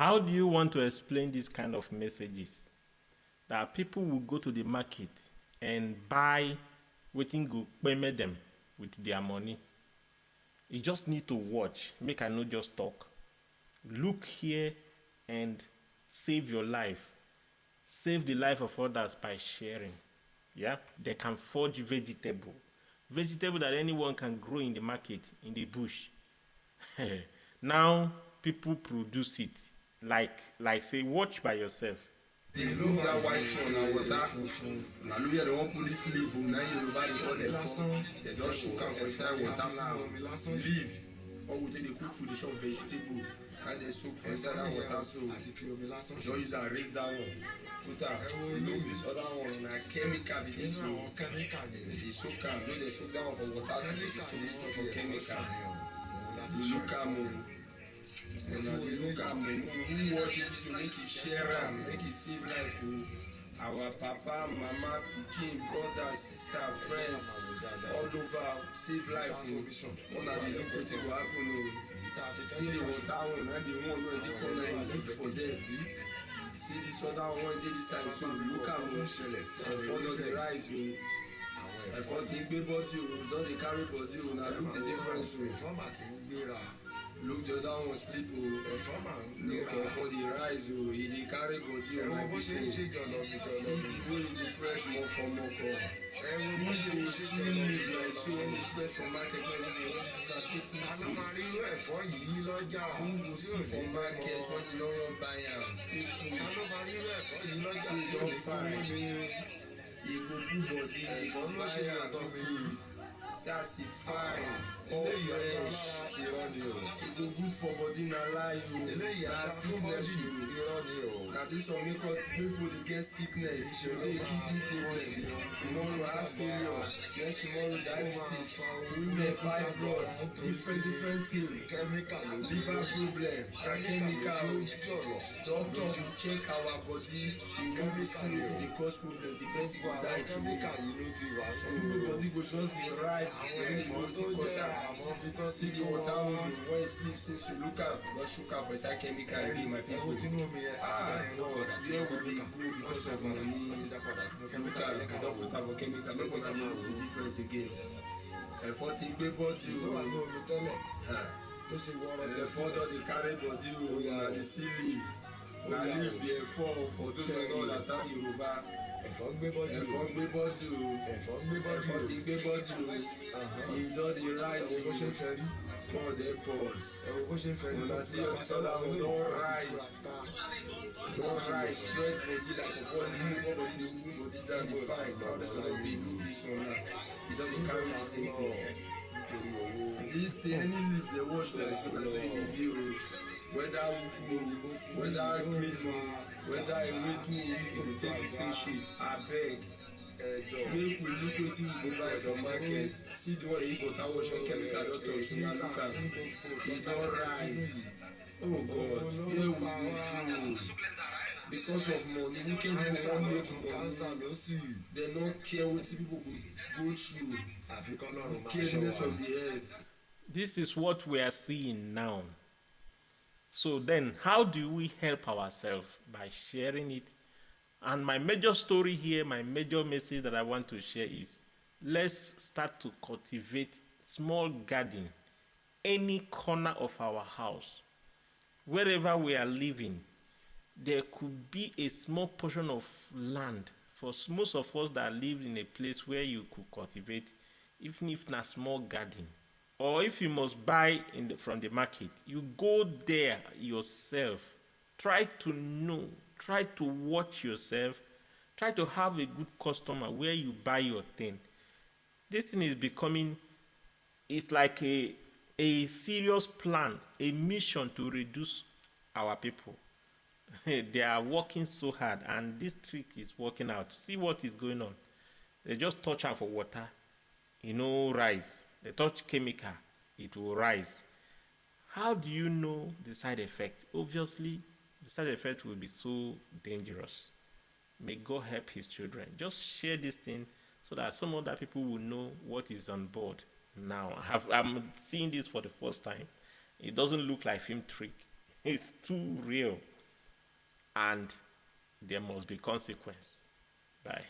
How do you want to explain this kind of messages? That people will go to the market and buy wetin go payment them with their money. You just need to watch. Make I not just talk. Look here and save your life. Save the life of others by sharing. Yeah? They can forge vegetable. Vegetable that anyone can grow in the market, in the bush. Now people produce it. Like say, watch by yourself. They look that white one and water. Now look here, they won't put this leaf. Now you know they just shook out for inside water now. Leaf. Or we take the cook food, they shop vegetable. And they soak for inside that water. So don't use that, raise that one. Put that. Look this other one. Now chemical. They soak. They soak out. They soak that one for water. So they soak this one for chemical. You look at me. And now you look at me. Who watch it to make it share and make it save life. Our papa, mama, Pidgin, brother, sister, friends, all over, save life. One of the look what will happen. See the water one, and the one where they come and look for them. See this other one, they decide. So look at me. And follow the rise. I thought he be body, don't they carry body. Now look the difference. Look the other one sleep. Look for the rise. He carry body. See the way the fresh moko. People see me like so when it's fresh from market. Who will see from market when you don't buy am? See your fine. You go put body, you go buy am. Sassy fine, all fresh. It go good for body na lie you. Na sickness you. Now this one make people they get sickness. They kidney problem. Tomorrow heart failure. Next tomorrow diabetes. Women fibroid. Different things. Liver problem. Chemical. Doctor will check our body. He won't be see wetin dey cause problem. The person go die today. So nobody go just dey rise. See the water when you sleep since you look up, not shook up for inside chemical again, my people. God, here will be good because of money. Look at it, don't put up for chemical, make una know the difference again. Effort in big body, effort on the carry body, and the sea leaf. Now leave the effort for those who don't understand Yoruba. Ẹ̀fọ́ gbé bọ́dì ìdán di rice bó ṣe fẹ́ rí God help us bó ṣe fẹ́ rí una see all this other one don rise spread body like ọ̀pọ̀ new body dey woo body down dey fine now that's why we do this one now e don dey carry the same thing this thing any leaf dey wash like so na so e dey be o whether green o. Whether I wait to it will take the same shape, I beg. Make we look to see we go buy from market. See the one if water wash and chemical don't touch. Now look at it don't rise. Oh God, here we go. Because of money, we can't go on make money. They don't care what people go through. Careless of the earth. This is what we are seeing now. So then, how do we help ourselves? By sharing it. And my major story here, my major message that I want to share is, let's start to cultivate small garden, any corner of our house. Wherever we are living, there could be a small portion of land. For most of us that live in a place where you could cultivate, even if not small garden. Or if you must buy from the market, you go there yourself. Try to know, try to watch yourself, try to have a good customer where you buy your thing. This thing is becoming, it's like a serious plan, a mission to reduce our people. They are working so hard and this trick is working out. See what is going on. They just touch am for water, rise. They touch chemical, it will rise. How do you know the side effect? Obviously, the side effect will be so dangerous. May God help his children. Just share this thing so that some other people will know what is on board now. I'm seeing this for the first time. It doesn't look like film trick. It's too real. and there must be consequence. Bye.